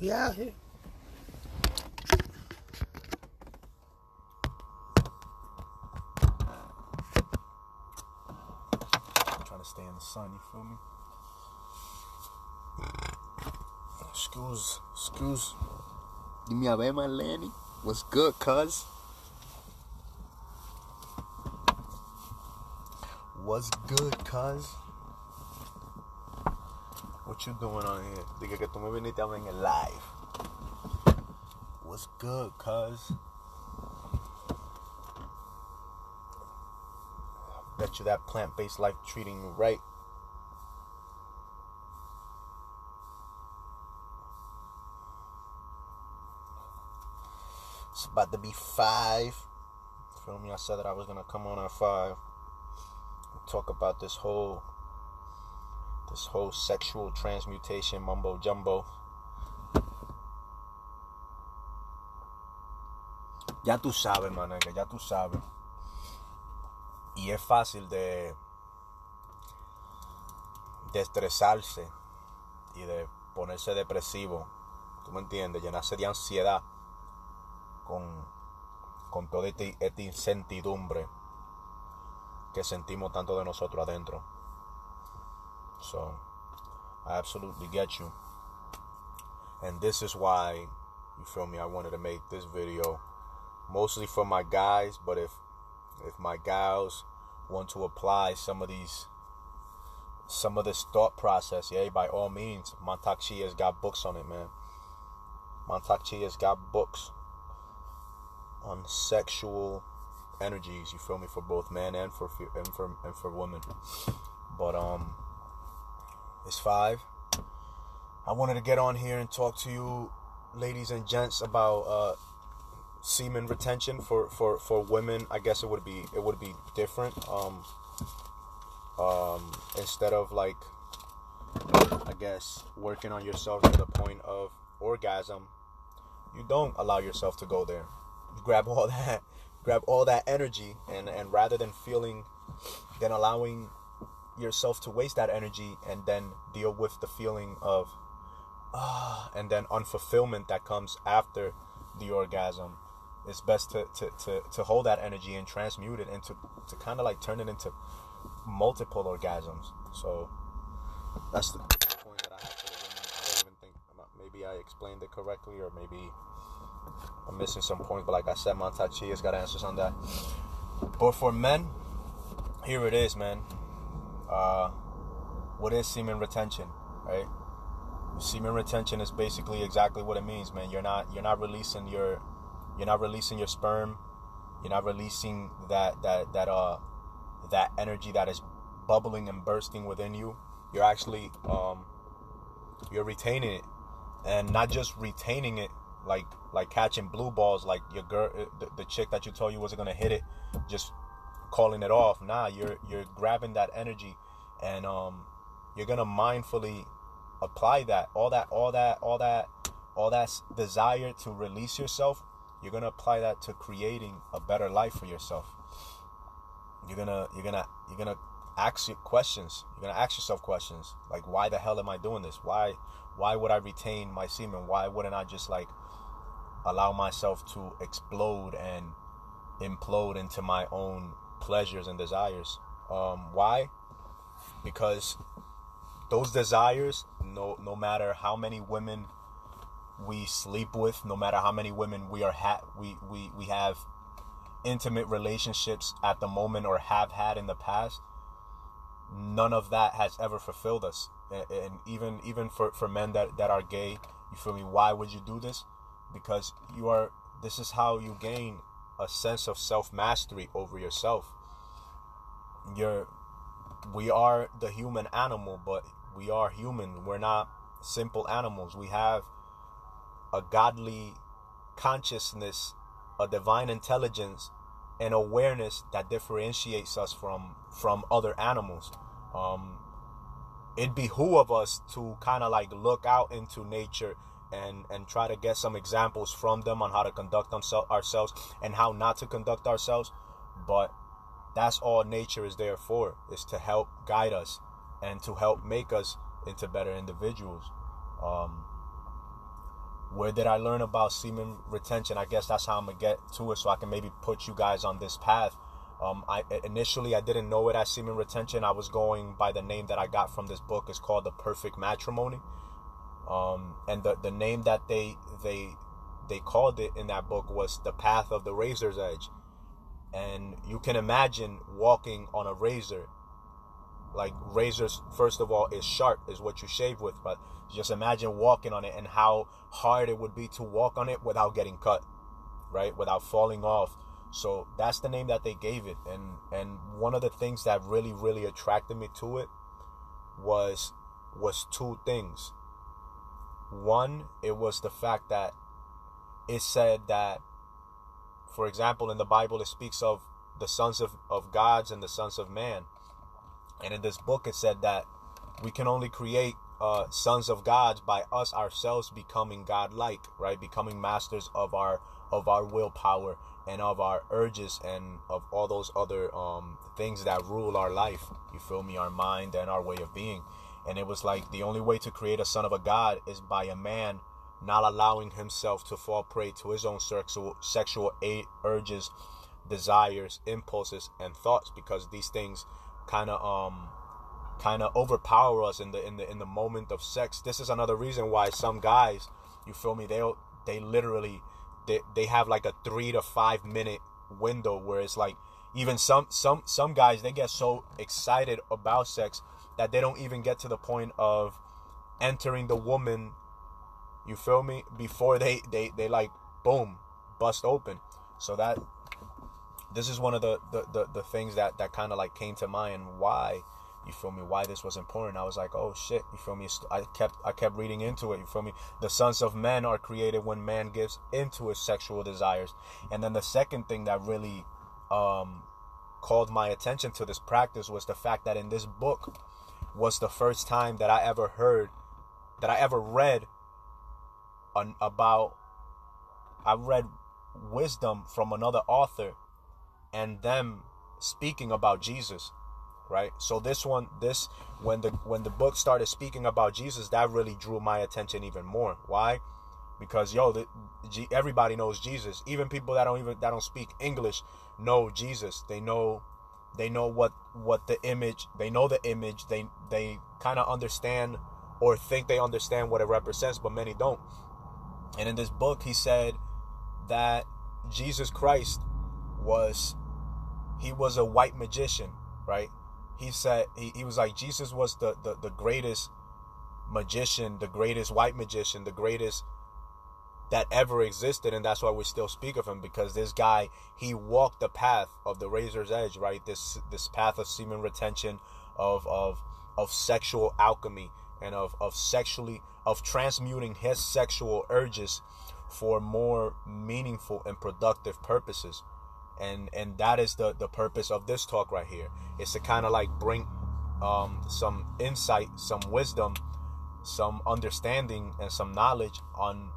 We out here. I'm trying to stay in the sun, you feel me? Excuse. Dime a ver, my Lenny. What's good, cuz? What's good, cuz? What you doing on here? Dije que tú me viniste a ver en el live. What's good, cuz? Bet you that plant-based life treating you right. It's about to be 5. Feel me? I said that I was gonna come on at 5 and talk about this whole sexual transmutation mumbo jumbo. Ya tú sabes, manega, ya tú sabes. Y es fácil de estresarse y de ponerse depresivo. ¿Tú me entiendes? Llenarse de ansiedad con toda esta incertidumbre que sentimos tanto de nosotros adentro. So, I absolutely get you. And this is why, you feel me, I wanted to make this video mostly for my guys, but if my gals want to apply some of this thought process, yeah, by all means, Montachi has got books on it, man. Montachi has got books on sexual energies, you feel me, for both men and for women. But it's 5. I wanted to get on here and talk to you, ladies and gents, about semen retention for women. I guess it would be different. Instead of, like, I guess, working on yourself to the point of orgasm, you don't allow yourself to go there. You grab all that energy, and rather than allowing yourself to waste that energy and then deal with the feeling of and then unfulfillment that comes after the orgasm, it's best to hold that energy and transmute it into, to kind of like turn it into multiple orgasms. So that's the point that I have for the women. I don't even think, maybe I explained it correctly, or maybe I'm missing some points, but like I said, Montachi has got answers on that. But for men, here it is, man. What is semen retention, right? Semen retention is basically exactly what it means, man. You're not releasing your sperm. You're not releasing that energy that is bubbling and bursting within you. You're actually you're retaining it, and not just retaining it like catching blue balls, like your girl, the chick that you told you wasn't gonna hit it, just calling it off. Nah, you're grabbing that energy, and you're gonna mindfully apply that all that desire to release yourself. You're gonna apply that to creating a better life for yourself. You're gonna ask yourself questions like, why the hell am I doing this? Why would I retain my semen? Why wouldn't I just like allow myself to explode and implode into my own pleasures and desires? Why? Because those desires, no matter how many women we sleep with, no matter how many women we have intimate relationships at the moment or have had in the past, none of that has ever fulfilled us. And even for men that are gay, you feel me? Why would you do this? Because this is how you gain a sense of self-mastery over yourself. We are the human animal, but we are human. We're not simple animals. We have a godly consciousness, a divine intelligence, and awareness that differentiates us from other animals. It behooves us to kind of like look out into nature and try to get some examples from them on how to conduct ourselves and how not to conduct ourselves. But that's all nature is there for, is to help guide us and to help make us into better individuals. Where did I learn about semen retention? I guess that's how I'm gonna get to it, so I can maybe put you guys on this path. Initially I didn't know it as semen retention. I was going by the name that I got from this book. It's called The Perfect Matrimony. And the name that they called it in that book was The Path of the Razor's Edge. And you can imagine walking on a razor. Like, razors, first of all, is sharp, is what you shave with, but just imagine walking on it and how hard it would be to walk on it without getting cut, right? Without falling off. So that's the name that they gave it. And one of the things that really, really attracted me to it was two things. One, it was the fact that it said that, for example, in the Bible, it speaks of the sons of gods and the sons of man. And in this book, it said that we can only create sons of gods by us ourselves becoming godlike, right? Becoming masters of our willpower and of our urges and of all those other things that rule our life. You feel me? Our mind and our way of being. And it was like the only way to create a son of a god is by a man not allowing himself to fall prey to his own sexual urges, desires, impulses, and thoughts, because these things kind of overpower us in the moment of sex. This is another reason why some guys, you feel me, they literally they have like a 3 to 5 minute window where it's like, even some guys, they get so excited about sex that they don't even get to the point of entering the woman, you feel me, before they like, boom, bust open. So that this is one of the things that kind of like came to mind, why, you feel me, why this was important. I was like, oh shit, you feel me, I kept reading into it, you feel me. The sons of men are created when man gives into his sexual desires. And then the second thing that really called my attention to this practice was the fact that in this book was the first time that I ever read I read wisdom from another author and them speaking about Jesus, right? So when the book started speaking about Jesus, that really drew my attention even more. Why? Because everybody knows Jesus. Even people that don't speak English know Jesus. They know what the image. They know the image. They kind of understand or think they understand what it represents, but many don't. And in this book, he said that Jesus Christ was a white magician, right? He said he was like, Jesus was the greatest magician, the greatest white magician, the greatest that ever existed. And that's why we still speak of him, because this guy, he walked the path of the razor's edge, right? This path of semen retention, of sexual alchemy, and of transmuting his sexual urges for more meaningful and productive purposes. And that is the purpose of this talk right here. It's to kind of like bring some insight, some wisdom, some understanding, and some knowledge on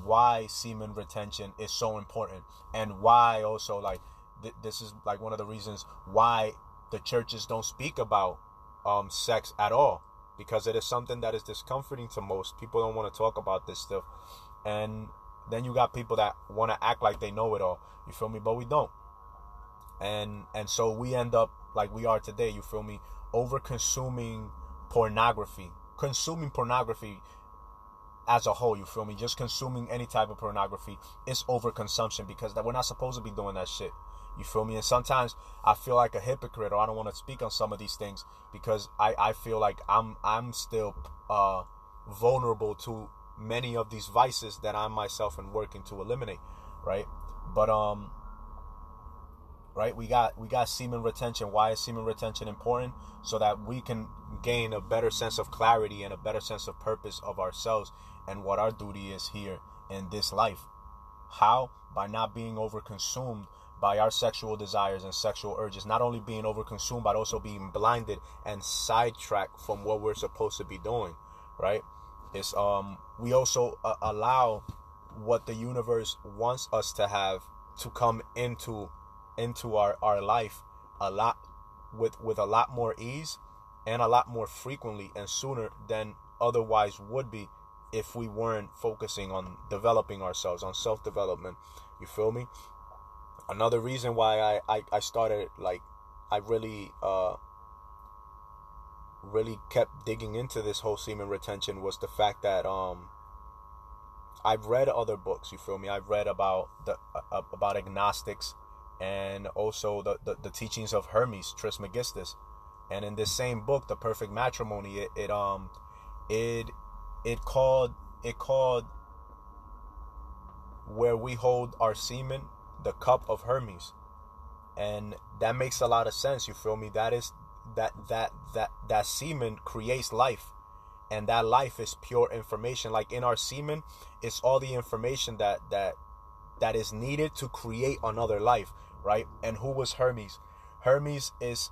why semen retention is so important, and why also, like, this is like one of the reasons why the churches don't speak about sex at all, because it is something that is discomforting to most people. Don't want to talk about this stuff. And then you got people that want to act like they know it all, you feel me, but we don't. And so we end up like we are today, you feel me, over consuming pornography as a whole, you feel me. Just consuming any type of pornography is overconsumption, because that we're not supposed to be doing that shit, you feel me. And sometimes I feel like a hypocrite, or I don't want to speak on some of these things, because I feel like I'm still vulnerable to many of these vices that I myself am working to eliminate, right? But right, we got semen retention. Why is semen retention important? So that we can gain a better sense of clarity and a better sense of purpose of ourselves and what our duty is here in this life. How? By not being overconsumed by our sexual desires and sexual urges. Not only being overconsumed, but also being blinded and sidetracked from what we're supposed to be doing, right? It's we also allow what the universe wants us to have to come into our life a lot with a lot more ease and a lot more frequently and sooner than otherwise would be if we weren't focusing on developing ourselves, on self-development. You feel me? Another reason why I started, like, I really really kept digging into this whole semen retention was the fact that I've read other books. You feel me? I've read about about agnostics, and also the teachings of Hermes Trismegistus. And in this same book, The Perfect Matrimony, it called where we hold our semen the cup of Hermes. And that makes a lot of sense. You feel me? That is that semen creates life, and that life is pure information. Like, in our semen, it's all the information that is needed to create another life, right? And who was Hermes? Hermes is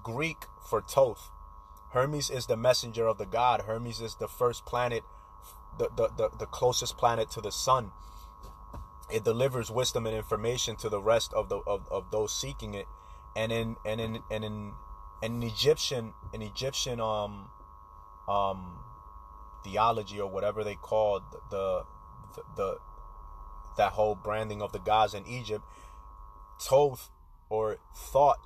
Greek for Thoth. Hermes is the messenger of the god. Hermes is the first planet, the closest planet to the sun. It delivers wisdom and information to the rest of those seeking it. And in Egyptian theology, or whatever they called the that whole branding of the gods in Egypt, Thoth, or thought,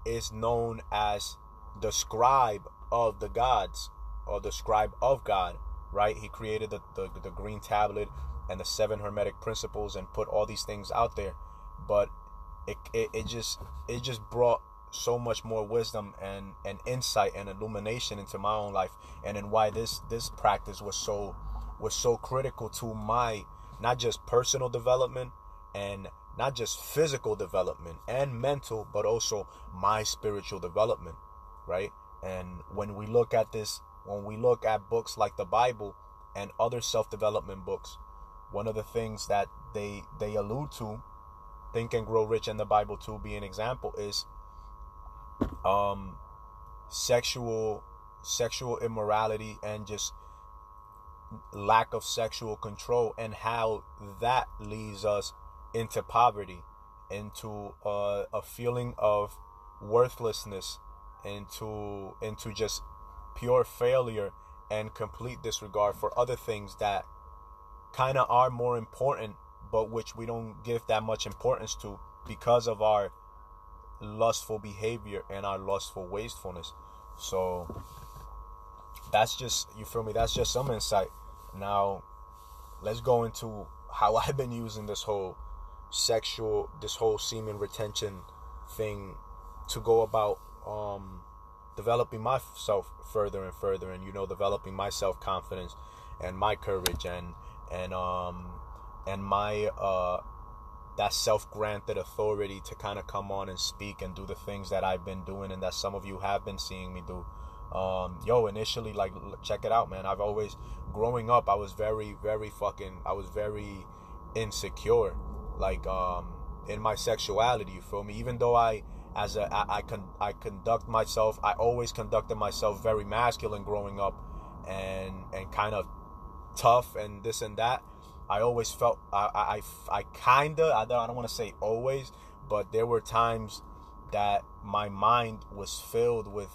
is known as the scribe of the gods, or the scribe of God, right? He created the green tablet and the 7 hermetic principles and put all these things out there. But it just brought so much more wisdom and insight and illumination into my own life, and in why this practice was so critical to my, not just personal development, and not just physical development and mental, but also my spiritual development, right? And when we look at books like the Bible and other self-development books, one of the things that they allude to, Think and Grow Rich and the Bible too be an example, is sexual immorality and just lack of sexual control, and how that leads us into poverty, into a feeling of worthlessness, into just pure failure and complete disregard for other things that kind of are more important, but which we don't give that much importance to because of our lustful behavior and our lustful wastefulness. So that's just, you feel me, that's just some insight. Now let's go into how I've been using this whole semen retention thing to go about developing myself further and further, and developing my self-confidence and my courage and my that self-granted authority to kind of come on and speak and do the things that I've been doing and that some of you have been seeing me do. Initially, like, check it out, man. I've always, growing up, I was very insecure, like, in my sexuality, you feel me? Even though I conduct myself, I always conducted myself very masculine growing up, and kind of tough and this and that. I always felt, I don't want to say always, but there were times that my mind was filled with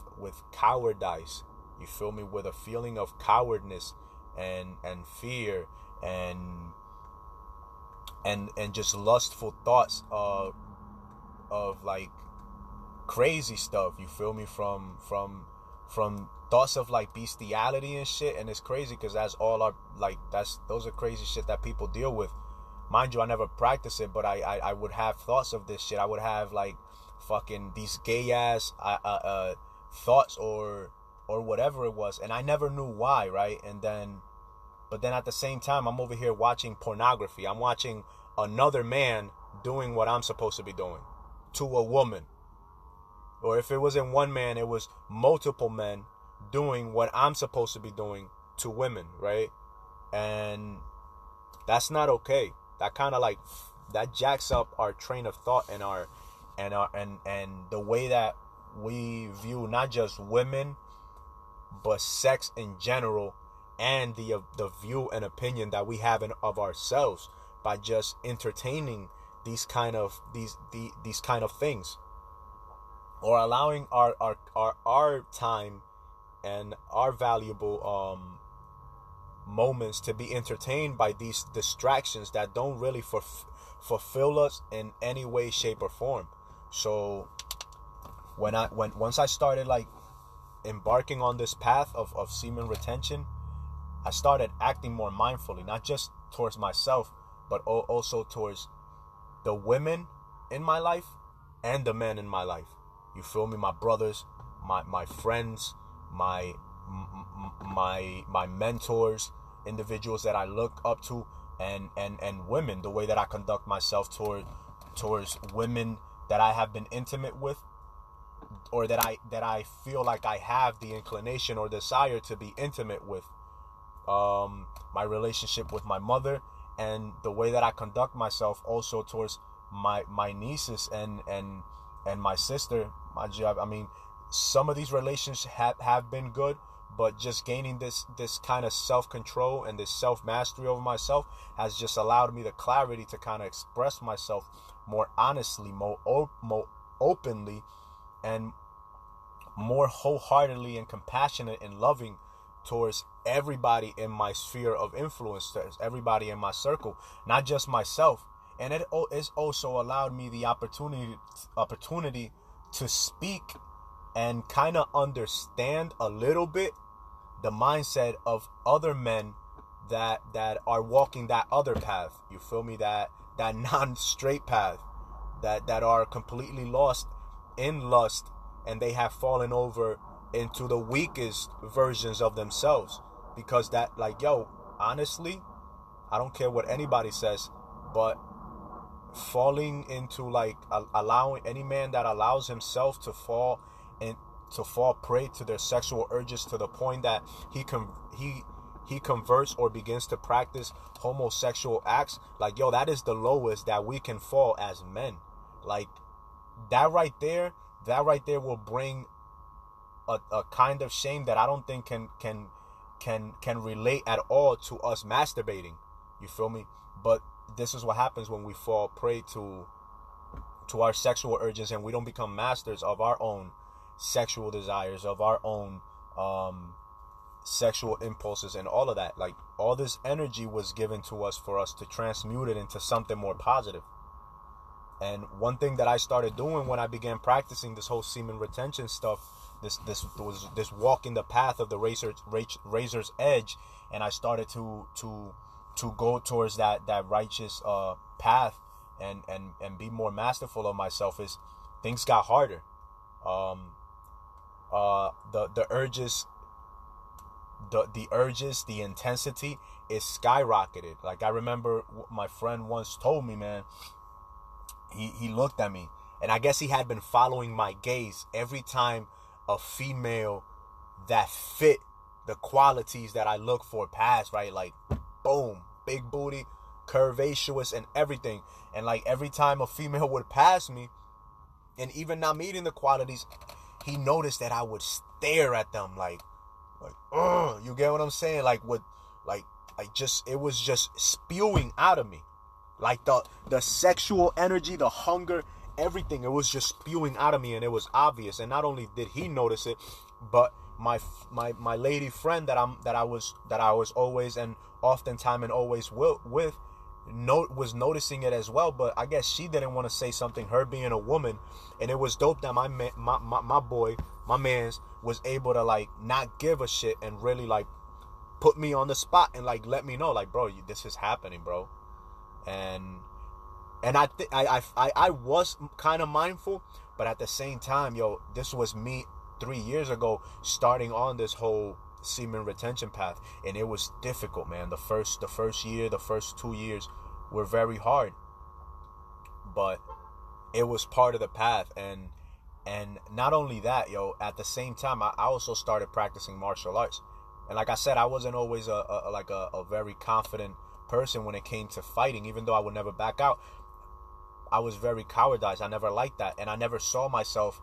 cowardice, you feel me, with a feeling of cowardness and fear and just lustful thoughts of like crazy stuff, you feel me, from thoughts of like bestiality and shit. And it's crazy because those are crazy shit that people deal with. Mind you, I never practiced it, but I would have thoughts of this shit. I would have like fucking these gay ass thoughts or whatever it was, and I never knew why, right? But then at the same time, I'm over here watching pornography. I'm watching another man doing what I'm supposed to be doing to a woman. Or if it wasn't one man, it was multiple men doing what I'm supposed to be doing to women, right? And that's not okay. That kind of like, that jacks up our train of thought and the way that we view not just women, but sex in general, and the view and opinion that we have of ourselves by just entertaining these kind of things, or allowing our time and our valuable moments to be entertained by these distractions that don't really fulfill us in any way, shape, or form. So once I started like embarking on this path of semen retention, I started acting more mindfully, not just towards myself, but also towards the women in my life and the men in my life. You feel me? My brothers, my friends, my mentors, individuals that I look up to, and women, the way that I conduct myself towards women that I have been intimate with, or that I feel like I have the inclination or desire to be intimate with. My relationship with my mother, and the way that I conduct myself also towards my nieces and my sister, my job. I mean, some of these relationships have been good, but just gaining this kind of self-control and this self-mastery over myself has just allowed me the clarity to kind of express myself more honestly, more openly, and more wholeheartedly and compassionate and loving towards everybody in my sphere of influence, towards everybody in my circle, not just myself. And it has also allowed me the opportunity to speak and kind of understand a little bit the mindset of other men that are walking that other path. You feel me? That non-straight path, that are completely lost in lust, and they have fallen over into the weakest versions of themselves. Because that, like, yo, honestly, I don't care what anybody says, but falling into, like, allowing any man that allows himself to fall prey to their sexual urges to the point that he converts or begins to practice homosexual acts, like, yo, that is the lowest that we can fall as men. Like, that right there will bring a kind of shame that I don't think can relate at all to us masturbating. You feel me? But this is what happens when we fall prey to our sexual urges, and we don't become masters of our own sexual desires, of our own sexual impulses, and all of that. Like, all this energy was given to us for us to transmute it into something more positive. And one thing that I started doing when I began practicing this whole semen retention stuff, this walk in the path of the razor's edge, and I started to go towards that righteous path and be more masterful of myself, is things got harder. The urges, the intensity is skyrocketed. Like, I remember my friend once told me, man, he looked at me, and I guess he had been following my gaze. Every time a female that fit the qualities that I look for passed, right? Like, boom, big booty, curvaceous, and everything. And like, every time a female would pass me, and even not meeting the qualities, he noticed that I would stare at them like, you get what I'm saying? Like, it was just spewing out of me. Like, the sexual energy, the hunger, everything, it was just spewing out of me, and it was obvious. And not only did he notice it, but my lady friend that I was always and oftentimes and always with was noticing it as well. But I guess she didn't want to say something, her being a woman. And it was dope that my boy, my mans, was able to, like, not give a shit and really, like, put me on the spot and, like, let me know, like, bro, this is happening, bro. And I was kind of mindful, but at the same time, yo, this was me 3 years ago starting on this whole semen retention path, and it was difficult, man. The first year, the first 2 years were very hard, but it was part of the path. And not only that, yo, at the same time, I also started practicing martial arts. And like I said, I wasn't always a very confident person when it came to fighting. Even though I would never back out, I was very cowardized. I never liked that, and I never saw myself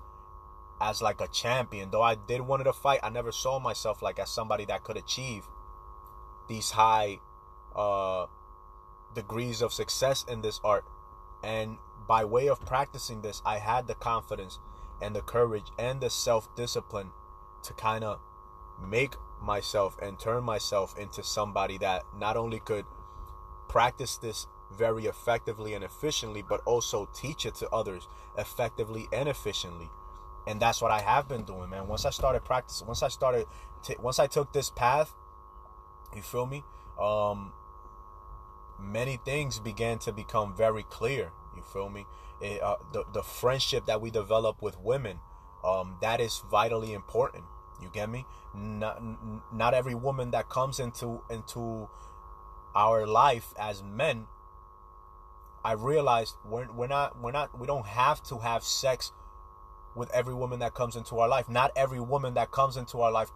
as like a champion. Though I did want to fight, I never saw myself like as somebody that could achieve these high degrees of success in this art. And by way of practicing this, I had the confidence and the courage and the self-discipline to kind of make myself and turn myself into somebody that not only could practice this very effectively and efficiently, but also teach it to others effectively and efficiently. And that's what I have been doing, man. Once I started practicing, once I took this path, you feel me? Many things began to become very clear. You feel me? The friendship that we develop with women, that is vitally important. You get me? Not every woman that comes into our life as men, I realized we don't have to have sex with every woman that comes into our life. Not every woman that comes into our life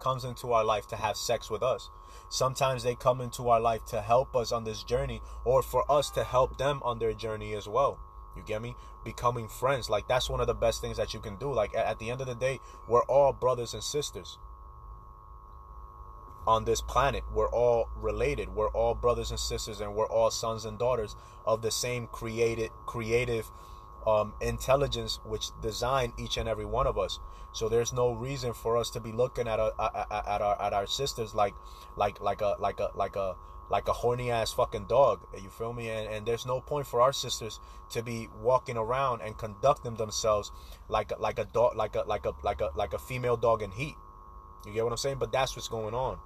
to have sex with us. Sometimes they come into our life to help us on this journey, or for us to help them on their journey as well. You get me? Becoming friends. Like, that's one of the best things that you can do. Like, at the end of the day, we're all brothers and sisters on this planet. We're all related. We're all brothers and sisters, and we're all sons and daughters of the same creative intelligence which designed each and every one of us. So there's no reason for us to be looking at our sisters like a horny ass fucking dog. You feel me? And there's no point for our sisters to be walking around and conducting themselves like a female dog in heat. You get what I'm saying? But that's what's going on,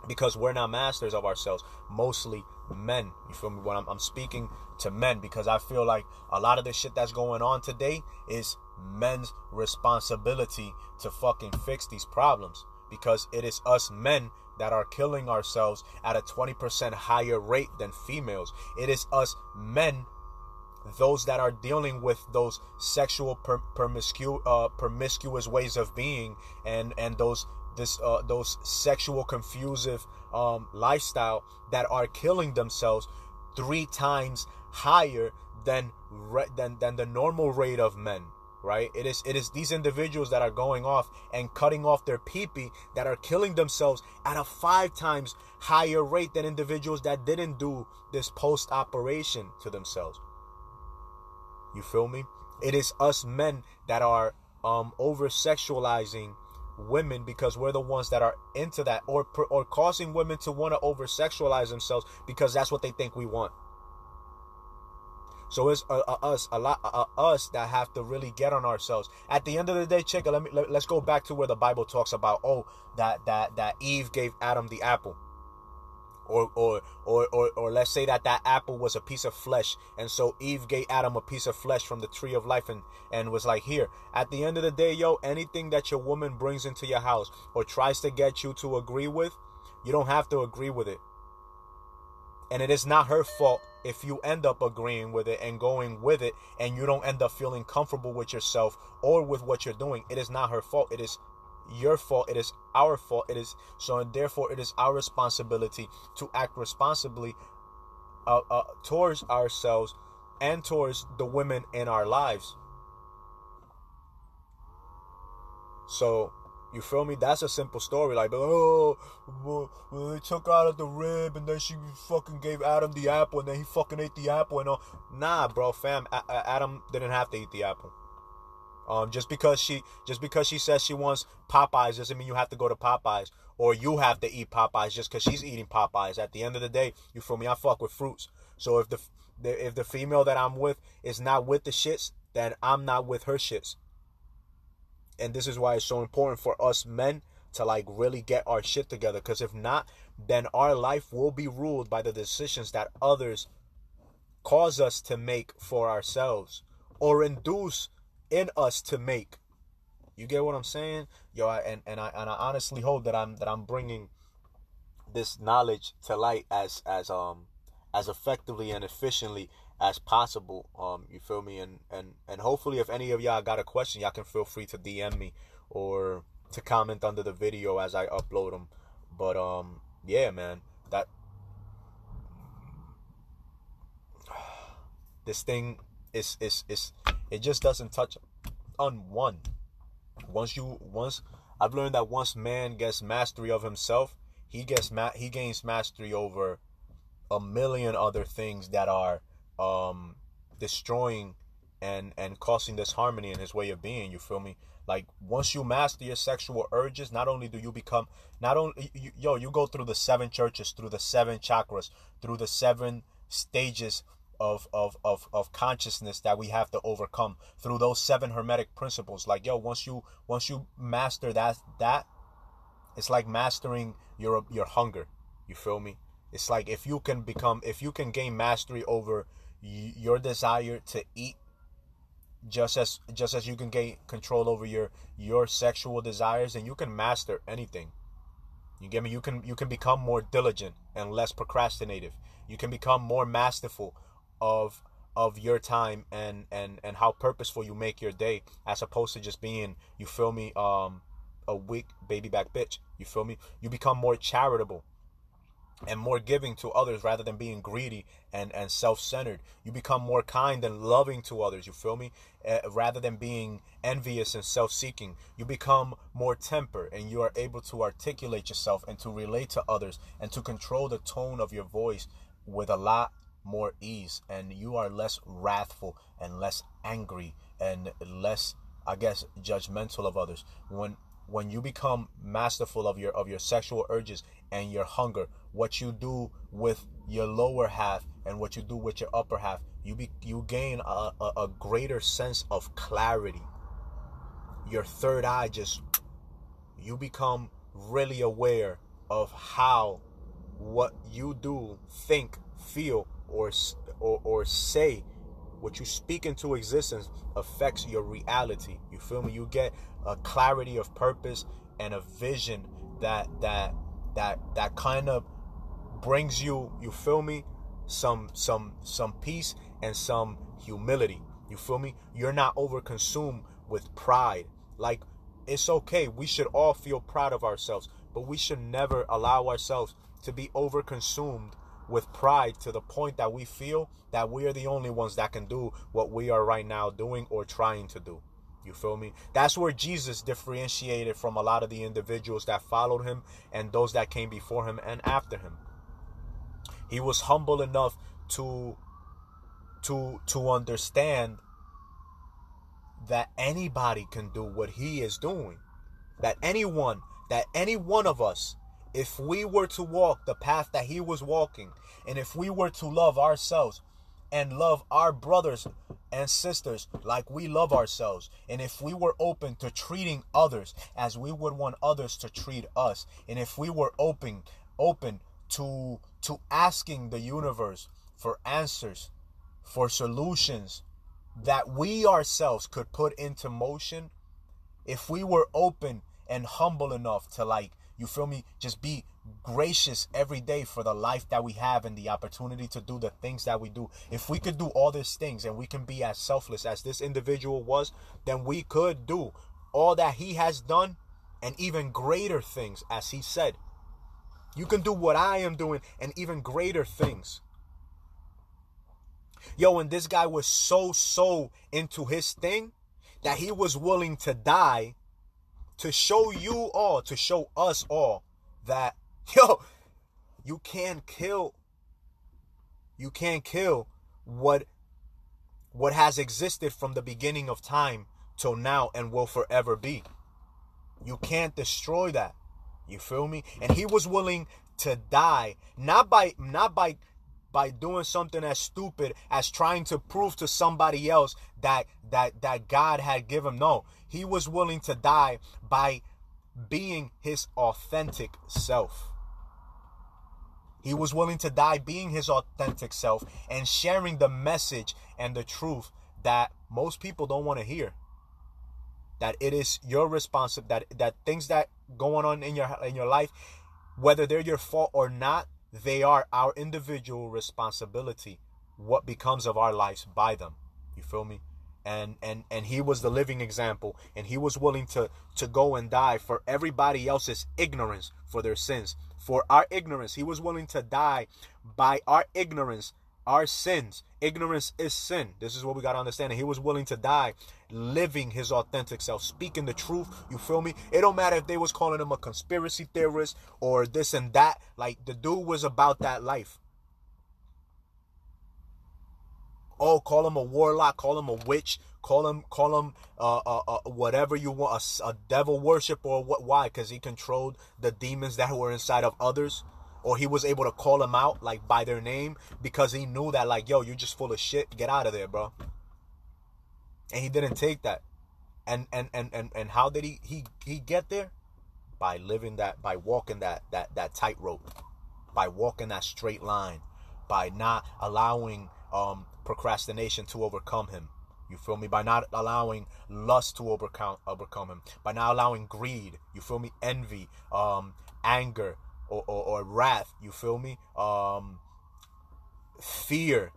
because we're not masters of ourselves. Mostly men. You feel me? When I'm speaking to men, because I feel like a lot of the shit that's going on today is men's responsibility to fucking fix these problems, because it is us men that are killing ourselves at a 20% higher rate than females. It is us men, those that are dealing with those sexual promiscuous ways of being, and those sexual confusive lifestyle, that are killing themselves 3 times higher than the normal rate of men. Right? It is these individuals that are going off and cutting off their pee-pee that are killing themselves at a 5 times higher rate than individuals that didn't do this post-operation to themselves. You feel me? It is us men that are over-sexualizing women, because we're the ones that are into that, or causing women to want to over-sexualize themselves because that's what they think we want. So it's us that have to really get on ourselves. At the end of the day, check it. Let's go back to where the Bible talks about that Eve gave Adam the apple, or let's say that apple was a piece of flesh, and so Eve gave Adam a piece of flesh from the tree of life, and was like, here. At the end of the day, anything that your woman brings into your house or tries to get you to agree with, you don't have to agree with it. And it is not her fault if you end up agreeing with it and going with it, and you don't end up feeling comfortable with yourself or with what you're doing. It is not her fault. It is your fault. It is our fault. It is so, and therefore it is our responsibility to act responsibly towards ourselves and towards the women in our lives. So, you feel me? That's a simple story. Like, well, they took out of the rib, and then she fucking gave Adam the apple, and then he fucking ate the apple and all. Nah, bro, fam. Adam didn't have to eat the apple. Just because she says she wants Popeyes doesn't mean you have to go to Popeyes, or you have to eat Popeyes just because she's eating Popeyes. At the end of the day, you feel me? I fuck with fruits. So if the female that I'm with is not with the shits, then I'm not with her shits. And this is why it's so important for us men to like really get our shit together. Because if not, then our life will be ruled by the decisions that others cause us to make for ourselves, or induce in us to make. You get what I'm saying? Yo, and I honestly hope that I'm bringing this knowledge to light as effectively and efficiently as possible. You feel me? And hopefully, if any of y'all got a question, y'all can feel free to DM me or to comment under the video as I upload them. But yeah, man, that this thing is it just doesn't touch on one. Once I've learned that once man gets mastery of himself, he gains mastery over a million other things that are destroying and causing disharmony in his way of being. You feel me? Like, once you master your sexual urges, not only do you become, not only you go through the 7 churches, through the 7 chakras, through the 7 stages of consciousness that we have to overcome, through those 7 hermetic principles. Like, once you master that it's like mastering your hunger. You feel me? It's like, if you can gain mastery over your desire to eat, just as you can gain control over your sexual desires, and you can master anything. You get me? You can become more diligent and less procrastinative. You can become more masterful of your time and how purposeful you make your day, as opposed to just being, you feel me, a weak baby back bitch. You feel me? You become more charitable and more giving to others, rather than being greedy and self-centered. You become more kind and loving to others. You feel me? Rather than being envious and self-seeking. You become more tempered, and you are able to articulate yourself and to relate to others and to control the tone of your voice with a lot more ease. And you are less wrathful and less angry and less, I guess, judgmental of others. When you become masterful of your sexual urges and your hunger, what you do with your lower half and what you do with your upper half, you gain a greater sense of clarity. Your third eye you become really aware of how what you do, think, feel, or say, what you speak into existence, affects your reality. You feel me? You get a clarity of purpose and a vision that kind of brings you feel me, some peace and some humility. You feel me? You're not overconsumed with pride. Like, it's okay. We should all feel proud of ourselves, but we should never allow ourselves to be overconsumed with pride to the point that we feel that we are the only ones that can do what we are right now doing or trying to do. You feel me? That's where Jesus differentiated from a lot of the individuals that followed him and those that came before him and after him. He was humble enough to understand that anybody can do what he is doing. That any one of us, if we were to walk the path that he was walking, and if we were to love ourselves and love our brothers and sisters like we love ourselves, and if we were open to treating others as we would want others to treat us, and if we were open to asking the universe for answers, for solutions that we ourselves could put into motion, if we were open and humble enough to, like, you feel me, just be gracious every day for the life that we have and the opportunity to do the things that we do. If we could do all these things and we can be as selfless as this individual was, then we could do all that he has done and even greater things, as he said. You can do what I am doing and even greater things. And this guy was so into his thing that he was willing to die to show you all, to show us all that, you can't kill what has existed from the beginning of time till now and will forever be. You can't destroy that. You feel me? And he was willing to die, not by doing something as stupid as trying to prove to somebody else that God had given him. No, he was willing to die by being his authentic self. He was willing to die being his authentic self and sharing the message and the truth that most people don't want to hear. That it is your responsibility, that things that going on in your life, whether they're your fault or not, they are our individual responsibility. What becomes of our lives by them. You feel me? And he was the living example, and he was willing to go and die for everybody else's ignorance, for their sins, for our ignorance. He was willing to die by our ignorance, our sins. Ignorance is sin. This is what we got to understand. And he was willing to die living his authentic self, speaking the truth. You feel me? It don't matter if they was calling him a conspiracy theorist or this and that. Like, the dude was about that life. Oh, call him a warlock, call him a witch, call him whatever you want, a devil worship or what? Why? Because he controlled the demons that were inside of others, or he was able to call them out like by their name because he knew that like, yo, you're just full of shit. Get out of there, bro. And he didn't take that. And how did he get there? By living that, by walking that tightrope, by walking that straight line, by not allowing procrastination to overcome him. You feel me? By not allowing lust to overcome him. By not allowing greed. You feel me? Envy, anger, or wrath. You feel me? Fear,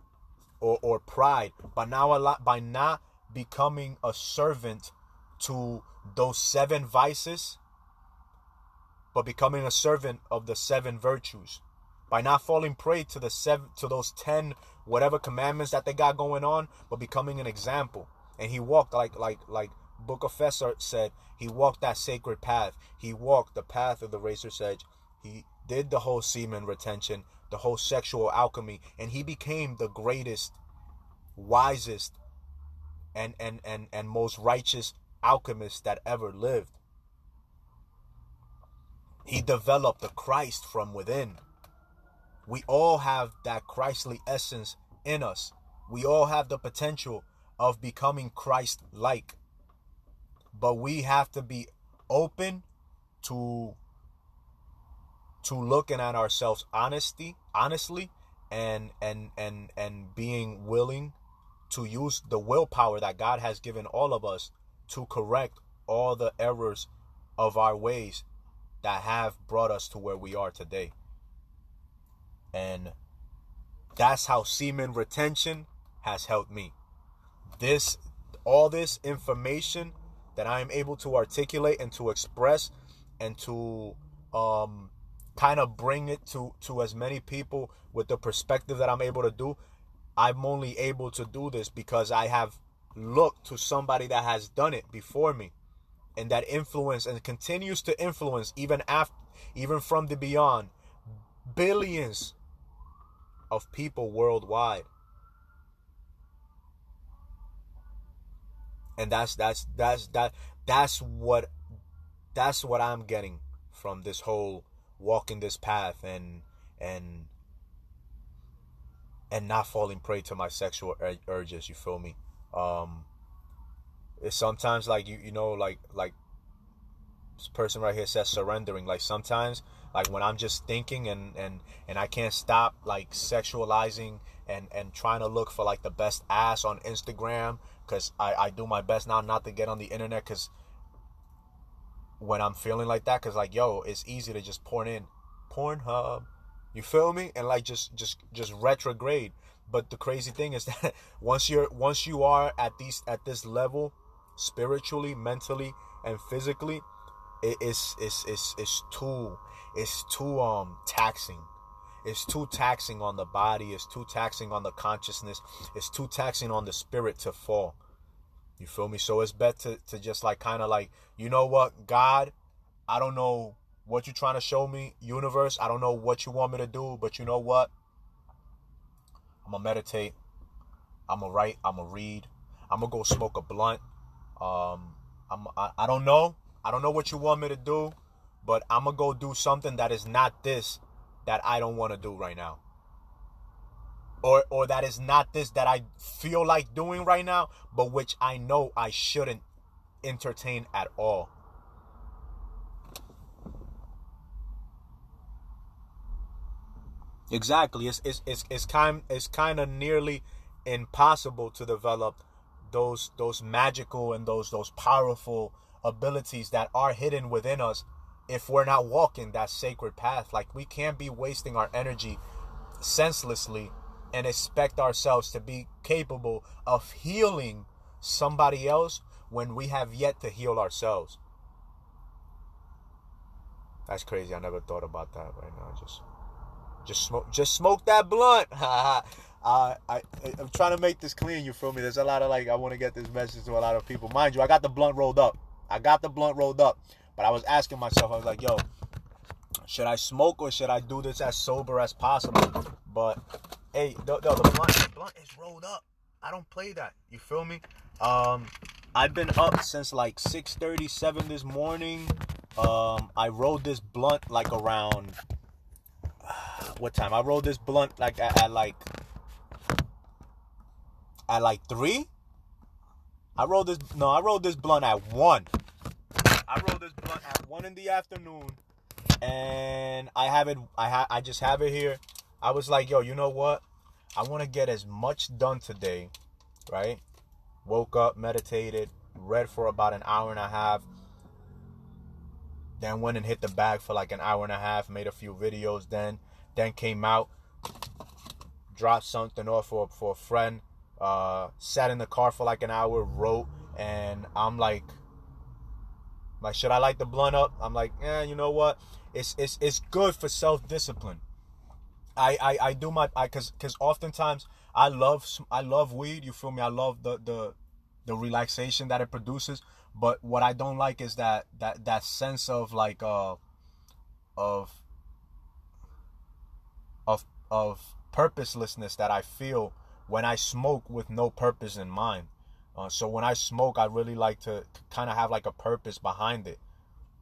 or pride. By not becoming a servant to those 7 vices, but becoming a servant of the 7 virtues. By not falling prey to those 10 whatever commandments that they got going on, but becoming an example. And he walked like Book of Fessar said, he walked that sacred path. He walked the path of the razor's edge. He did the whole semen retention, the whole sexual alchemy, and he became the greatest, wisest, and most righteous alchemist that ever lived. He developed the Christ from within. We all have that Christly essence in us. We all have the potential of becoming Christ-like. But we have to be open to looking at ourselves honestly, and being willing to use the willpower that God has given all of us to correct all the errors of our ways that have brought us to where we are today. And that's how semen retention has helped me. All this information that I am able to articulate and to express and to kind of bring it to as many people with the perspective that I'm able to do, I'm only able to do this because I have looked to somebody that has done it before me, and that influence and continues to influence even from the beyond billions of people worldwide. And that's what I'm getting from this whole walking this path and not falling prey to my sexual urges. You feel me? It's sometimes like you know like this person right here says surrendering. Like sometimes like when I'm just thinking and I can't stop like sexualizing and trying to look for like the best ass on Instagram, because I do my best now not to get on the internet, because when I'm feeling like that, because like yo, it's easy to just porn in Pornhub, you feel me, and like just retrograde. But the crazy thing is that once you are at this level, spiritually, mentally, and physically, it's too taxing. It's too taxing on the body. It's too taxing on the consciousness. It's too taxing on the spirit to fall. You feel me? So it's better to just like kind of like, you know what, God, I don't know what you're trying to show me, universe. I don't know what you want me to do, but you know what? I'm gonna meditate. I'm gonna write. I'm gonna read. I'm gonna go smoke a blunt. I don't know. I don't know what you want me to do, but I'm gonna go do something that is not this that I don't want to do right now. Or that is not this that I feel like doing right now, but which I know I shouldn't entertain at all. Exactly. It's kind of nearly impossible to develop those magical and those powerful abilities that are hidden within us if we're not walking that sacred path. Like, we can't be wasting our energy senselessly and expect ourselves to be capable of healing somebody else when we have yet to heal ourselves. That's crazy. I never thought about that right now. Just smoke that blunt. I'm trying to make this clean, you feel me? There's a lot of like, I want to get this message to a lot of people. Mind you, I got the blunt rolled up. But I was asking myself, I was like, yo, should I smoke or should I do this as sober as possible? But hey, the blunt is rolled up. I don't play that. You feel me? I've been up since like 6:37 this morning. I rolled this blunt like around what time? I rolled this blunt like at like 3. I rolled this blunt at 1. I rolled this blunt at 1 in the afternoon, and I just have it here. I was like, yo, you know what? I want to get as much done today, right? Woke up, meditated, read for about an hour and a half, then went and hit the bag for like an hour and a half, made a few videos, then came out, dropped something off for a friend, sat in the car for like an hour, wrote, and I'm like, should I light the blunt up? I'm like, you know what? It's good for self-discipline. I do my, cause oftentimes I love weed. You feel me? I love the relaxation that it produces. But what I don't like is that sense of like of purposelessness that I feel when I smoke with no purpose in mind. So when I smoke, I really like to kind of have like a purpose behind it.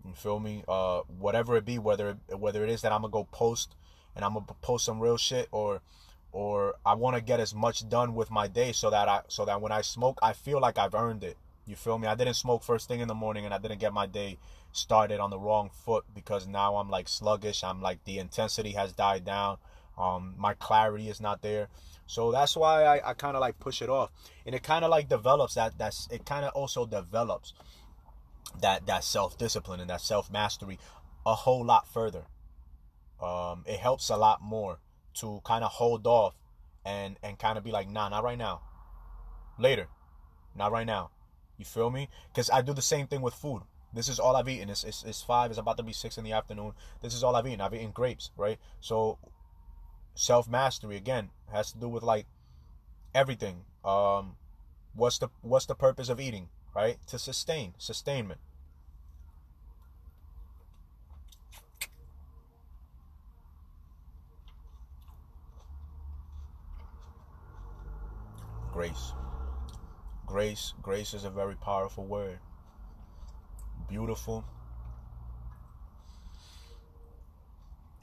You feel me? Whatever it be, whether it is that I'm gonna go post and I'm gonna post some real shit, or I want to get as much done with my day so that when I smoke, I feel like I've earned it. You feel me? I didn't smoke first thing in the morning, and I didn't get my day started on the wrong foot, because now I'm like sluggish. I'm like, the intensity has died down. My clarity is not there. So that's why I kind of like push it off, and it kind of like develops it kind of also develops that self-discipline and that self-mastery a whole lot further. It helps a lot more to kind of hold off and kind of be like, nah, not right now, later, not right now. You feel me? Because I do the same thing with food. This is all I've eaten. It's 5. It's about to be 6 in the afternoon. This is all I've eaten. I've eaten grapes, right? So self-mastery, again, has to do with like everything. What's the purpose of eating, right? To sustainment. Grace is a very powerful word. Beautiful.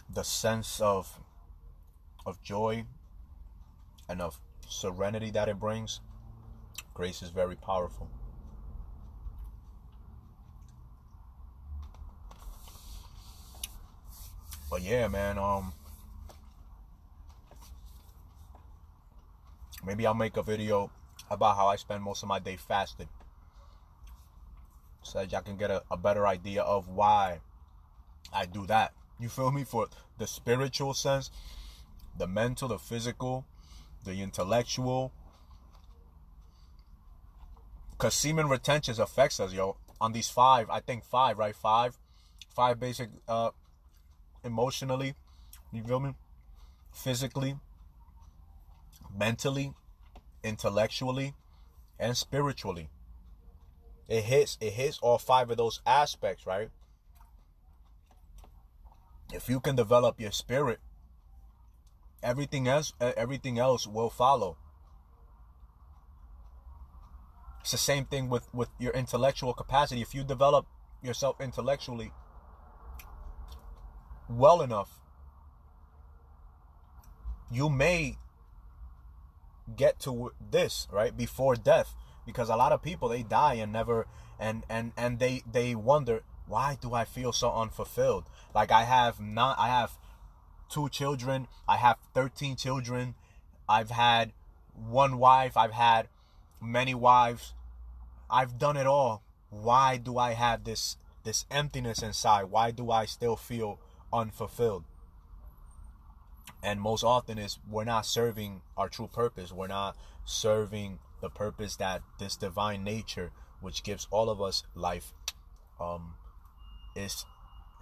The sense of joy and of serenity that it brings. Grace is very powerful. But yeah, man, maybe I'll make a video about how I spend most of my day fasted, so that y'all can get a better idea of why I do that. You feel me? For the spiritual sense, the mental, the physical, the intellectual. Because semen retention affects us, yo. On these 5, I think 5, right? 5 basic, emotionally, you feel me? Physically, mentally, intellectually, and spiritually. It hits all 5 of those aspects, right? If you can develop your spirit, everything else will follow. It's the same thing with your intellectual capacity. If you develop yourself intellectually well enough, you may get to this, right, before death. Because a lot of people, they die and never, and they wonder, why do I feel so unfulfilled? Like I have 2 children, I have 13 children, I've had 1 wife, I've had many wives, I've done it all. Why do I have this emptiness inside? Why do I still feel unfulfilled? And most often is we're not serving our true purpose. We're not serving the purpose that this divine nature, which gives all of us life,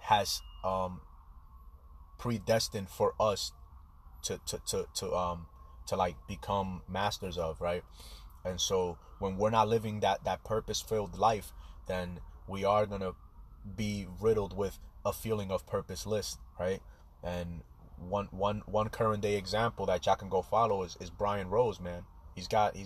has predestined for us to like become masters of, right? And so when we're not living that purpose-filled life, then we are gonna be riddled with a feeling of purposeless, right? And one current day example that y'all can go follow is Brian Rose, man. He's got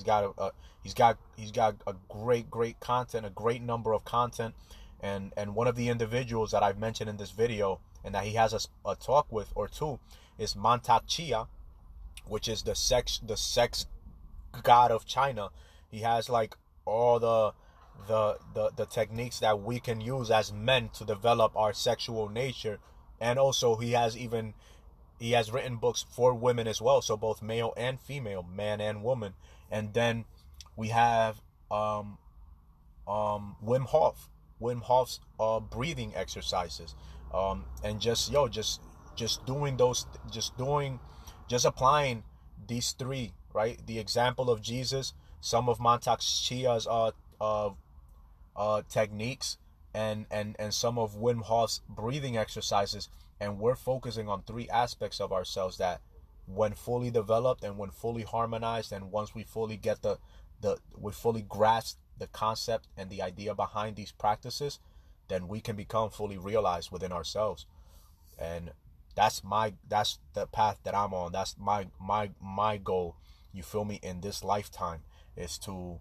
a great content, a great number of content, and one of the individuals that I've mentioned in this video and that he has a talk with or two is Mantak Chia, which is the sex god of China. He has like all the techniques that we can use as men to develop our sexual nature, and also he has written books for women as well, so both male and female, man and woman. And then we have Wim Hof's breathing exercises, and just applying these three, right? The example of Jesus, some of Mantak Chia's techniques, and some of Wim Hof's breathing exercises, and we're focusing on three aspects of ourselves that, when fully developed and when fully harmonized, and once we fully get we fully grasp the concept and the idea behind these practices, then we can become fully realized within ourselves. And that's the path that I'm on. That's my goal, you feel me, in this lifetime, is to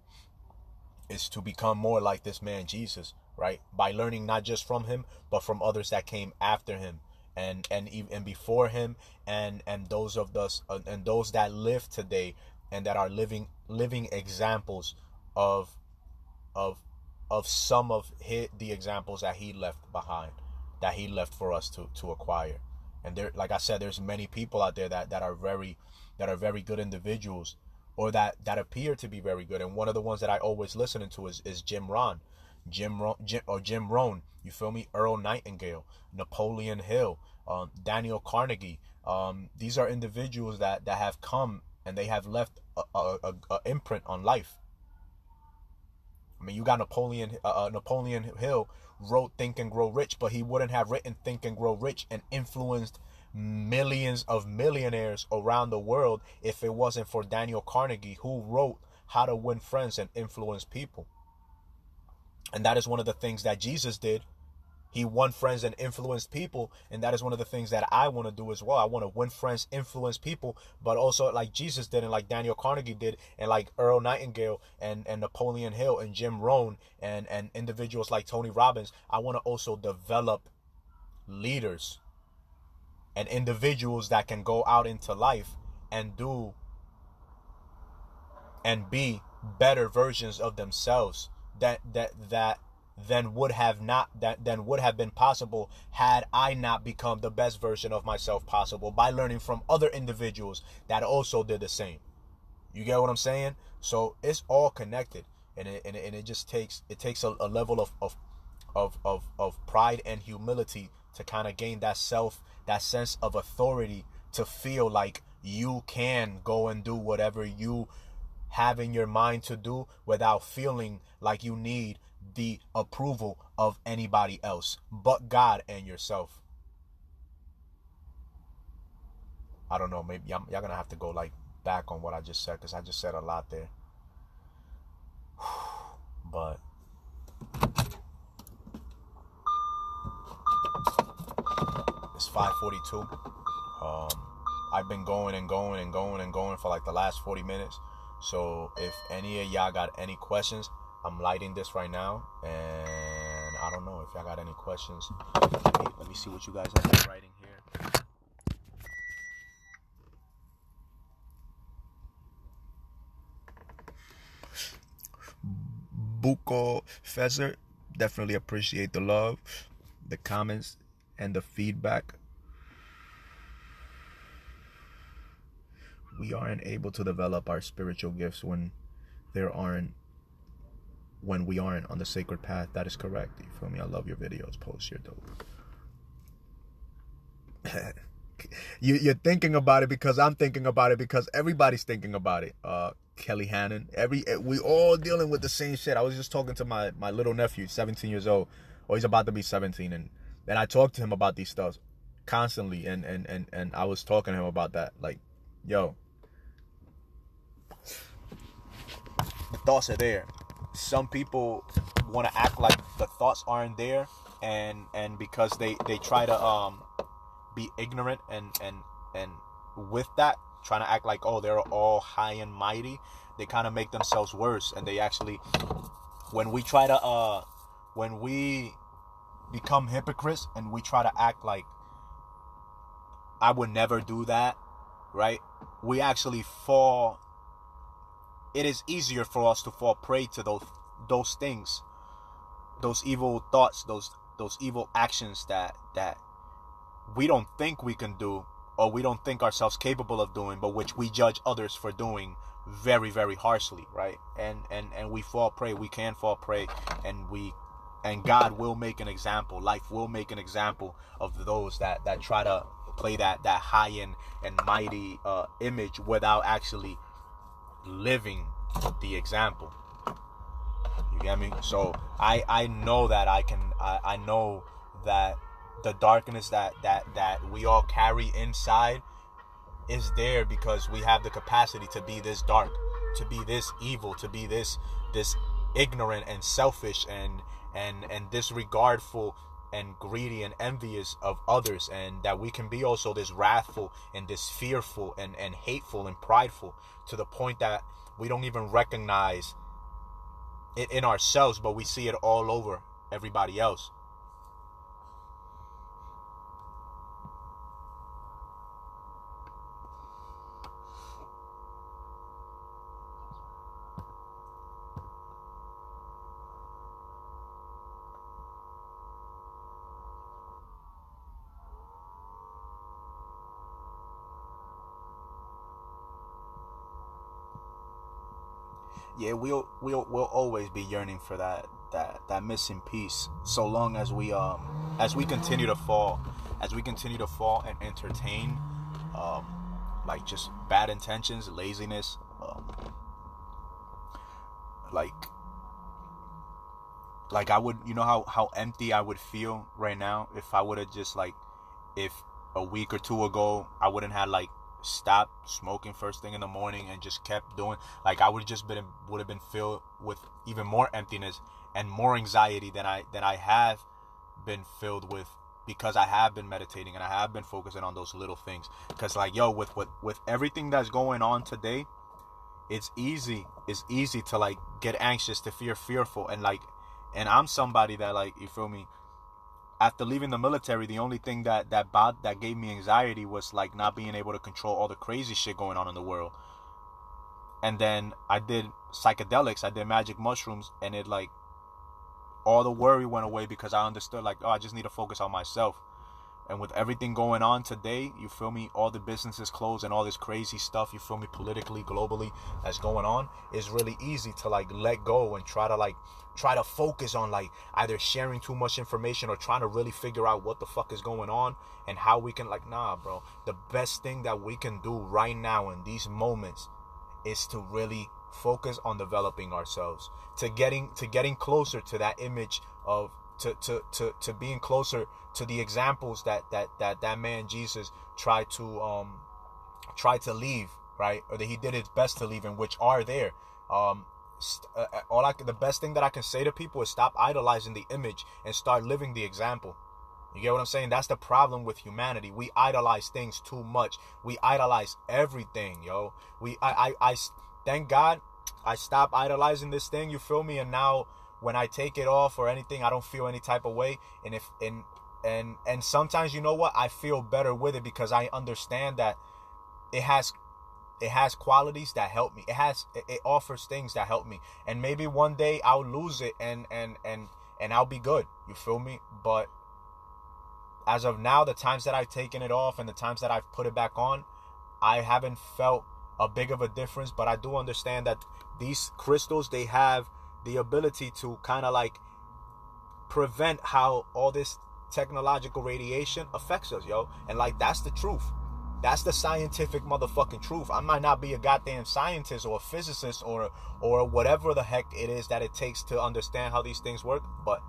become more like this man Jesus, right? By learning not just from him, but from others that came after him and before him, and those of us and those that live today and that are living examples of some of the examples that he left behind, that he left for us to acquire. And there, like I said, there's many people out there that are very good individuals, or that appear to be very good. And one of the ones that I always listen to is Jim Rohn, you feel me? Earl Nightingale, Napoleon Hill, Daniel Carnegie. These are individuals that have come and they have left a imprint on life. I mean, you got Napoleon Hill wrote Think and Grow Rich, but he wouldn't have written Think and Grow Rich and influenced millions of millionaires around the world if it wasn't for Daniel Carnegie, who wrote How to Win Friends and Influence People. And that is one of the things that Jesus did. He won friends and influenced people, and that is one of the things that I want to do as well. I want to win friends, influence people, but also like Jesus did, and like Daniel Carnegie did, and like Earl Nightingale and Napoleon Hill and Jim Rohn and individuals like Tony Robbins. I want to also develop leaders and individuals that can go out into life and do and be better versions of themselves that would have been possible had I not become the best version of myself possible by learning from other individuals that also did the same. You get what I'm saying? So it's all connected, and it just takes a level of pride and humility to kind of gain that sense of authority, to feel like you can go and do whatever you have in your mind to do without feeling like you need the approval of anybody else but God and yourself. I don't know, maybe y'all gonna have to go like back on what I just said, because I just said a lot there. But it's 5:42. I've been going for like the last 40 minutes. So if any of y'all got any questions, I'm lighting this right now, and I don't know if y'all got any questions. Let me see what you guys have been writing here. Buko Fezer, definitely appreciate the love, the comments, and the feedback. We aren't able to develop our spiritual gifts when we aren't on the sacred path. That is correct. You feel me? I love your videos. Post your dope. You're thinking about it because I'm thinking about it, because everybody's thinking about it. Kelly Hannon. We all dealing with the same shit. I was just talking to my little nephew, 17 years old. Or he's about to be 17, and I talk to him about these stuff constantly, and I was talking to him about that. Like, yo, the thoughts are there. Some people want to act like the thoughts aren't there, and because they try to be ignorant and with that, trying to act like, oh, they're all high and mighty, they kind of make themselves worse. And they actually, when we try to when we become hypocrites and we try to act like I would never do that, right? We actually fall. It is easier for us to fall prey to those things, those evil thoughts, those evil actions that we don't think we can do, or we don't think ourselves capable of doing, but which we judge others for doing very, very harshly, right? And we fall prey. We can fall prey, and God will make an example. Life will make an example of those that try to play that high and mighty image without actually living the example. You get me? So I know that I know that the darkness that we all carry inside is there because we have the capacity to be this dark, to be this evil, to be this ignorant and selfish and disregardful and greedy and envious of others, and that we can be also this wrathful and this fearful and hateful and prideful, to the point that we don't even recognize it in ourselves, but we see it all over everybody else. Yeah, we'll always be yearning for that missing piece, so long as we continue to fall, and entertain like just bad intentions, laziness, like I would, how empty I would feel right now if I would have just, like, if a week or two ago I wouldn't have like stopped smoking first thing in the morning and just kept doing, like, I would have been filled with even more emptiness and more anxiety than I have been filled with, because I have been meditating and I have been focusing on those little things. Because, like, yo, with everything that's going on today, it's easy to, like, get anxious, to fearful, and I'm somebody that, like, you feel me, after leaving the military, the only thing that gave me anxiety was, like, not being able to control all the crazy shit going on in the world. And then I did psychedelics, I did magic mushrooms, and it, like, all the worry went away, because I understood, like, oh, I just need to focus on myself. And with everything going on today, you feel me, all the businesses closed and all this crazy stuff, you feel me, politically, globally, that's going on, it's really easy to, like, let go and try to focus on, like, either sharing too much information or trying to really figure out what the fuck is going on and how we can, like, nah, bro. The best thing that we can do right now in these moments is to really focus on developing ourselves, to getting closer to that image of, to being closer to the examples that man Jesus tried to leave, right? Or that he did his best to leave, and which are there. The best thing that I can say to people is stop idolizing the image and start living the example. You get what I'm saying? That's the problem with humanity. We idolize things too much. We idolize everything, yo. I thank God I stopped idolizing this thing, you feel me? And now when I take it off or anything, I don't feel any type of way. And sometimes, you know what? I feel better with it, because I understand that it has qualities that help me. It offers things that help me. And maybe one day I'll lose it and I'll be good. You feel me? But as of now, the times that I've taken it off and the times that I've put it back on, I haven't felt a big of a difference. But I do understand that these crystals, they have the ability to kind of, like, prevent how all this technological radiation affects us, yo. And, like, that's the truth. That's the scientific motherfucking truth. I might not be a goddamn scientist or a physicist or whatever the heck it is that it takes to understand how these things work, but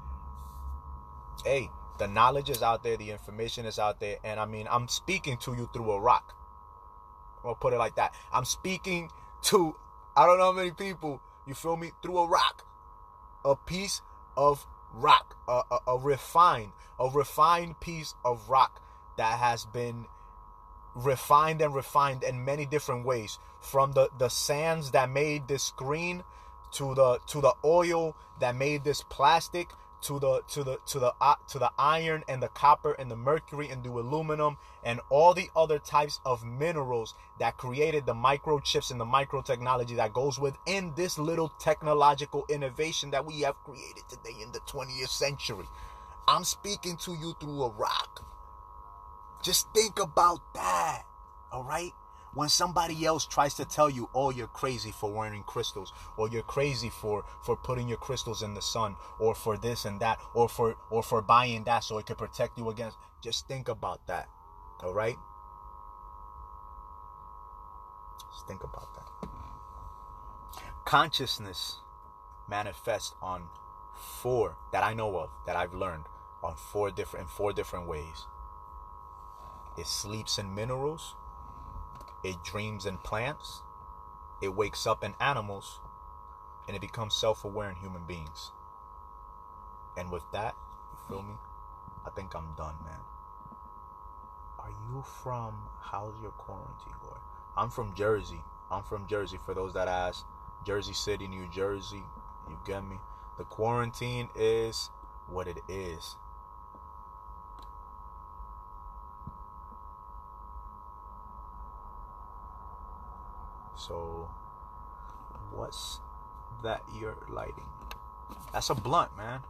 hey, the knowledge is out there, the information is out there, and I mean, I'm speaking to you through a rock. I'll put it like that. I'm speaking to, I don't know how many people, you feel me, through a rock. A piece of rock, a refined piece of rock that has been refined in many different ways, from the sands that made this screen, to the oil that made this plastic, to the iron and the copper and the mercury and the aluminum and all the other types of minerals that created the microchips and the micro technology that goes within this little technological innovation that we have created today in the 20th century. I'm speaking to you through a rock. Just think about that, all right? When somebody else tries to tell you, oh, you're crazy for wearing crystals, or you're crazy for putting your crystals in the sun, or for this and that, or for buying that so it could protect you against, just think about that, all right? Just think about that. Consciousness manifests on four, that I know of, that I've learned, on four different ways. It sleeps in minerals. It dreams in plants. It wakes up in animals. And it becomes self-aware in human beings. And with that, you feel me? I think I'm done, man. Are you from, how's your quarantine going? I'm from Jersey. For those that ask. Jersey City, New Jersey. You get me? The quarantine is what it is. So, what's that you're lighting? That's a blunt, man.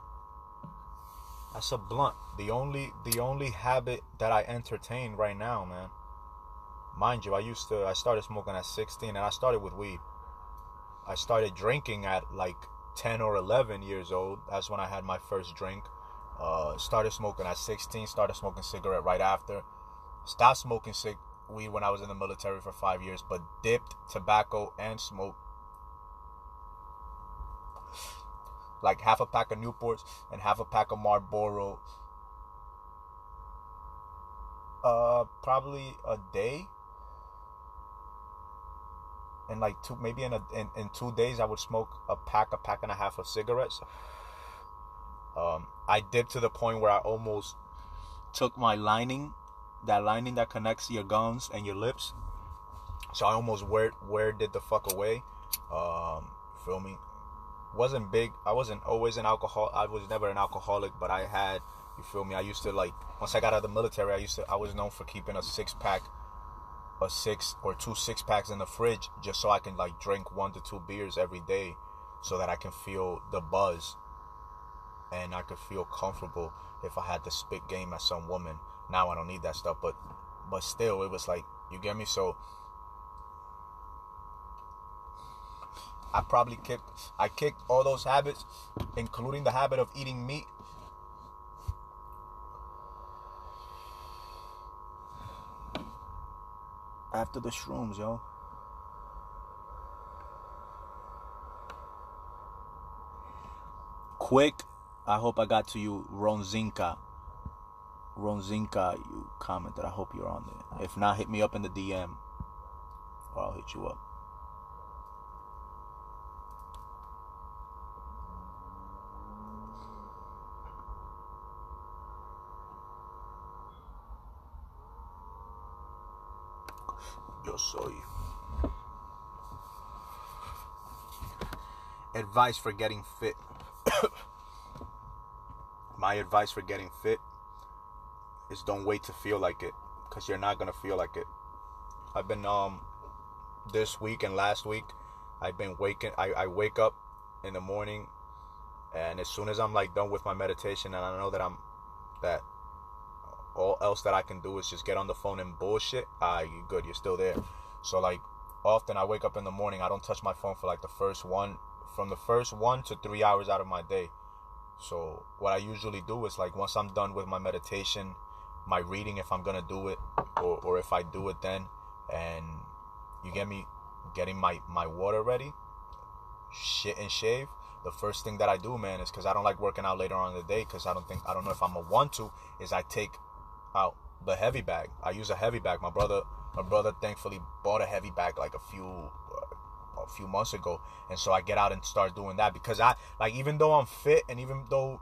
That's a blunt. The only habit that I entertain right now, man. Mind you, I started smoking at 16, and I started with weed. I started drinking at like 10 or 11 years old. That's when I had my first drink. Started smoking at 16. Started smoking cigarette right after. Stopped smoking weed when I was in the military for 5 years, but dipped tobacco and smoke like half a pack of Newports and half a pack of Marlboro probably a day. And like in 2 days I would smoke a pack and a half of cigarettes. I dipped to the point where I almost took my lining that connects your gums and your lips. So I almost wear did the fuck away. Feel me? Wasn't big. I wasn't always an alcohol. I was never an alcoholic, but I had, you feel me? I used to, like, once I got out of the military, I was known for keeping a 6 or 2 6-packs in the fridge, just so I can like drink 1 to 2 beers every day, so that I can feel the buzz and I could feel comfortable if I had to spit game at some woman. Now I don't need that stuff, but still, it was like, you get me? So I kicked all those habits, including the habit of eating meat, after the shrooms, yo. Quick, I hope I got to you, Ronzinka, you commented. I hope you're on there. If not, hit me up in the DM, or I'll hit you up. Yo soy. Advice for getting fit. My advice for getting fit is don't wait to feel like it, because you're not gonna feel like it. I've been this week and last week, I've been I wake up in the morning, and as soon as I'm like done with my meditation, and I know that all else that I can do is just get on the phone and bullshit, you're good, you're still there. So like, often I wake up in the morning, I don't touch my phone for like the first 1 to 3 hours out of my day. So what I usually do is, like, once I'm done with my meditation, my reading, if I'm gonna do it, or if I do it then, and you get me, getting my water ready, shit and shave, the first thing that I do, man, is, because I don't like working out later on in the day, because I don't know if I'm gonna want to, is I take out the heavy bag. I use a heavy bag. My brother thankfully bought a heavy bag like a few months ago, and so I get out and start doing that, because I, like, even though I'm fit, and even though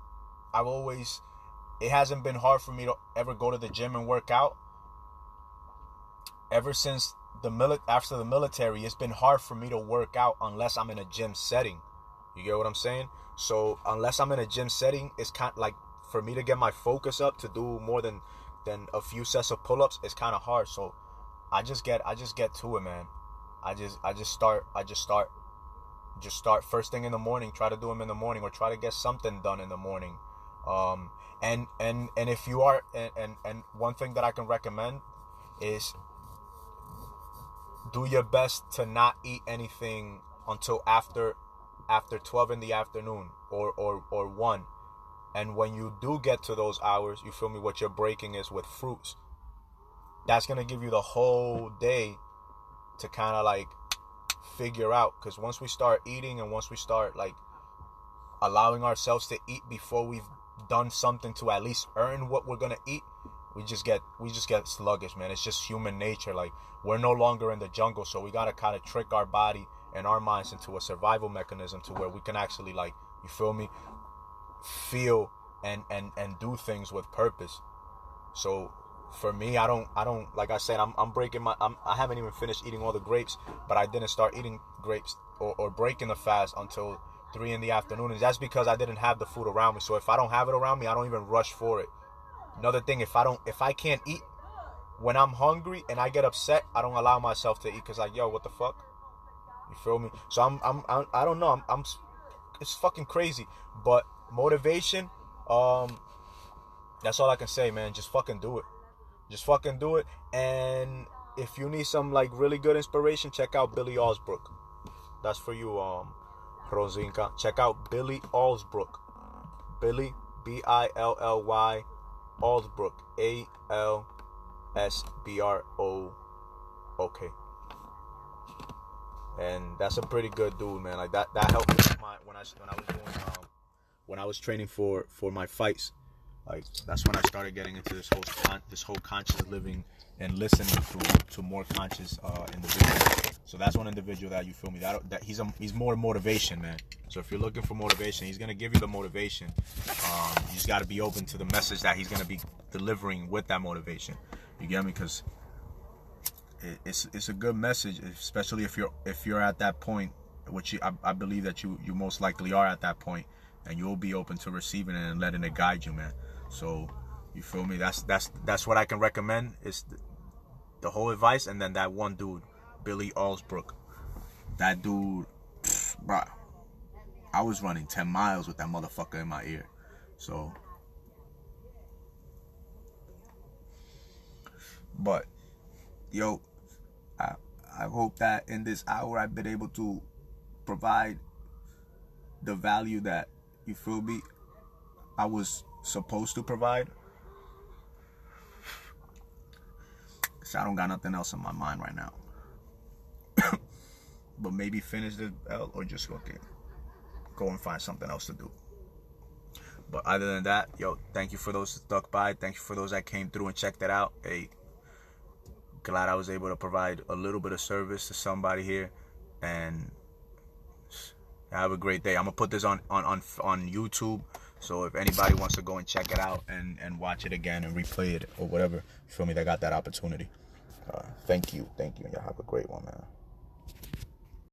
it hasn't been hard for me to ever go to the gym and work out, ever since after the military, it's been hard for me to work out unless I'm in a gym setting. You get what I'm saying? So unless I'm in a gym setting, it's kind of like, for me to get my focus up to do more than a few sets of pull-ups, it's kind of hard. So I just get to it, man. I just start first thing in the morning. Try to do them in the morning, or try to get something done in the morning. And if you are, and one thing that I can recommend is do your best to not eat anything until after 12 in the afternoon, or 1. And when you do get to those hours, you feel me, what you're breaking is with fruits. That's going to give you the whole day to kind of like figure out. Because once we start eating, and once we start like allowing ourselves to eat before we've done something to at least earn what we're going to eat, we just get sluggish, man. It's just human nature. Like, we're no longer in the jungle, so we got to kind of trick our body and our minds into a survival mechanism to where we can actually, like, you feel me, feel and do things with purpose. So for me, I don't like I said, I'm breaking I haven't even finished eating all the grapes, but I didn't start eating grapes or breaking the fast until 3 in the afternoon. And that's because I didn't have the food around me. So if I don't have it around me, I don't even rush for it. Another thing, if I can't eat when I'm hungry and I get upset, I don't allow myself to eat, because like, yo, what the fuck? You feel me? So I don't know. I'm it's fucking crazy. But motivation, that's all I can say, man. Just fucking do it. Just fucking do it. And if you need some like really good inspiration, check out Billy Alsbrook. That's for you, Rosinka. Check out Billy Alsbrook. Billy, Billy Alsbrook, Alsbrook. And that's a pretty good dude, man. Like that helped me when I was training for my fights. Like, that's when I started getting into this whole conscious living and listening to more conscious individuals. So that's one individual that, you feel me, that he's more motivation, man. So if you're looking for motivation, he's gonna give you the motivation. You just gotta be open to the message that he's gonna be delivering with that motivation. You get me? Because it's a good message, especially if you're at that point, which I believe that you most likely are at that point, and you'll be open to receiving it and letting it guide you, man. So you feel me? That's what I can recommend, is the whole advice. And then that one dude, Billy Alsbrook, that dude, bruh, I was running 10 miles with that motherfucker in my ear. So, but yo, I hope that in this hour I've been able to provide the value that, you feel me, I was supposed to provide. Cause I don't got nothing else on my mind right now. But maybe finish this belt, or just go and find something else to do. But other than that, yo, thank you for those that stuck by. Thank you for those that came through and checked it out. Hey, glad I was able to provide a little bit of service to somebody here. And have a great day. I'm gonna put this on YouTube, so if anybody wants to go and check it out and watch it again and replay it or whatever, feel me, they got that opportunity. Thank you, and y'all have a great one, man.